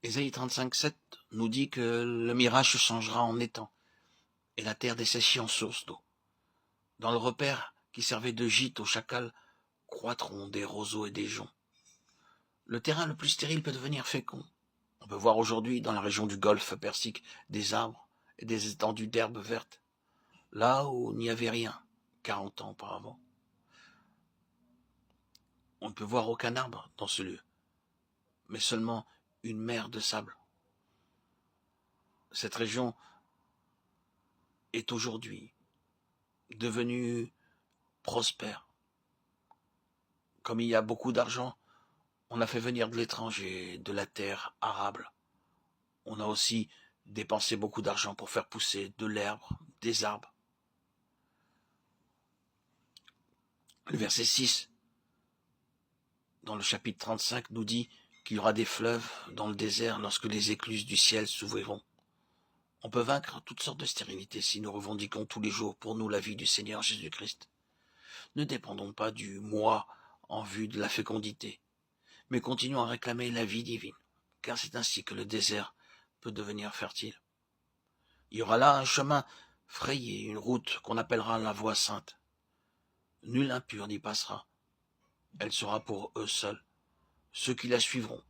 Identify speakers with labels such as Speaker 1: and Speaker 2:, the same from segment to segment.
Speaker 1: Ésaïe 35,7 nous dit que le mirage se changera en étang et la terre desséchée en source d'eau. Dans le repère qui servait de gîte aux chacals croîtront des roseaux et des joncs. Le terrain le plus stérile peut devenir fécond. On peut voir aujourd'hui dans la région du golfe Persique des arbres et des étendues d'herbes vertes, là où il n'y avait rien 40 ans auparavant. On ne peut voir aucun arbre dans ce lieu, mais seulement une mer de sable. Cette région est aujourd'hui devenue prospère. Comme il y a beaucoup d'argent, on a fait venir de l'étranger, de la terre arable. On a aussi dépensé beaucoup d'argent pour faire pousser de l'herbe, des arbres. Le verset 6, dans le chapitre 35, nous dit qu'il y aura des fleuves dans le désert lorsque les écluses du ciel s'ouvriront. On peut vaincre toutes sortes de stérilités si nous revendiquons tous les jours pour nous la vie du Seigneur Jésus-Christ. Ne dépendons pas du moi en vue de la fécondité, mais continuons à réclamer la vie divine, car c'est ainsi que le désert peut devenir fertile. Il y aura là un chemin frayé, une route qu'on appellera la voie sainte. Nul impur n'y passera. Elle sera pour eux seuls. Ceux qui la suivront,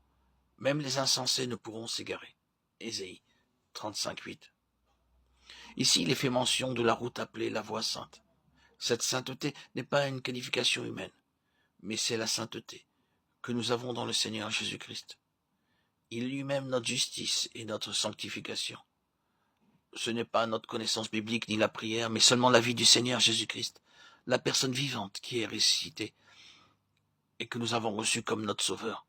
Speaker 1: même les insensés ne pourront s'égarer. Ésaïe 35,8. Ici, il est fait mention de la route appelée la voie sainte. Cette sainteté n'est pas une qualification humaine, mais c'est la sainteté que nous avons dans le Seigneur Jésus-Christ. Il est lui-même notre justice et notre sanctification. Ce n'est pas notre connaissance biblique ni la prière, mais seulement la vie du Seigneur Jésus-Christ, la personne vivante qui est ressuscitée et que nous avons reçue comme notre Sauveur,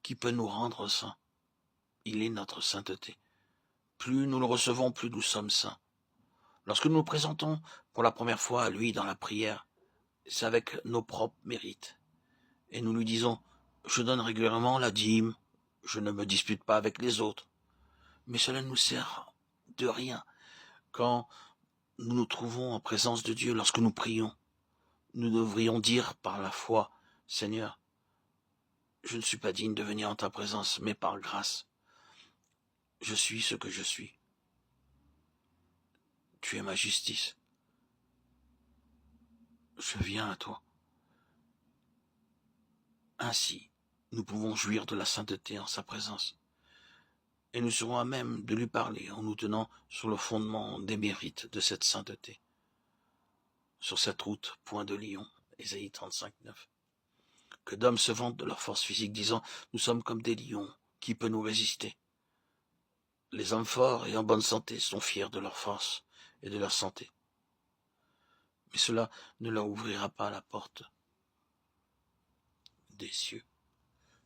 Speaker 1: qui peut nous rendre saints. Il est notre sainteté. Plus nous le recevons, plus nous sommes saints. Lorsque nous nous présentons pour la première fois à lui dans la prière, c'est avec nos propres mérites. Et nous lui disons, je donne régulièrement la dîme, je ne me dispute pas avec les autres. Mais cela ne nous sert de rien quand nous nous trouvons en présence de Dieu, lorsque nous prions. Nous devrions dire par la foi, Seigneur, je ne suis pas digne de venir en ta présence, mais par grâce, je suis ce que je suis. Tu es ma justice. Je viens à toi. Ainsi, nous pouvons jouir de la sainteté en sa présence. Et nous serons à même de lui parler en nous tenant sur le fondement des mérites de cette sainteté. Sur cette route, point de lion, Ésaïe 35,9. Que d'hommes se vantent de leur force physique, disant « Nous sommes comme des lions, qui peut nous résister ?» Les hommes forts et en bonne santé sont fiers de leur force et de leur santé. Mais cela ne leur ouvrira pas la porte des cieux.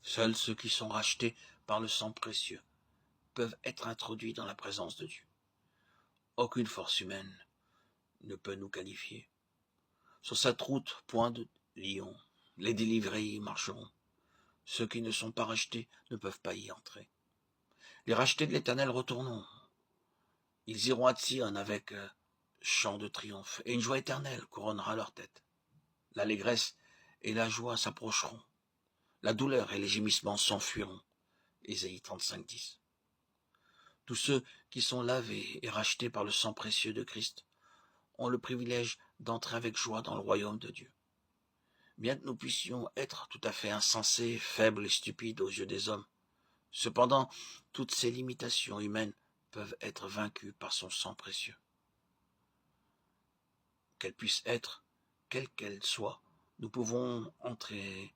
Speaker 1: Seuls ceux qui sont rachetés par le sang précieux peuvent être introduits dans la présence de Dieu. Aucune force humaine ne peut nous qualifier. Sur cette route, point de lion, les délivrés y marcheront. Ceux qui ne sont pas rachetés ne peuvent pas y entrer. Les rachetés de l'Éternel retourneront. Ils iront à Sion avec chant de triomphe, et une joie éternelle couronnera leur tête. L'allégresse et la joie s'approcheront. La douleur et les gémissements s'enfuiront. Ésaïe 35,10. Tous ceux qui sont lavés et rachetés par le sang précieux de Christ ont le privilège d'entrer avec joie dans le royaume de Dieu. Bien que nous puissions être tout à fait insensés, faibles et stupides aux yeux des hommes, cependant, toutes ces limitations humaines peuvent être vaincues par son sang précieux. Qu'elles puissent être, quelles qu'elles soient, nous pouvons entrer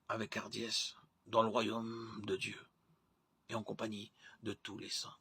Speaker 1: avec hardiesse dans le royaume de Dieu et en compagnie de tous les saints.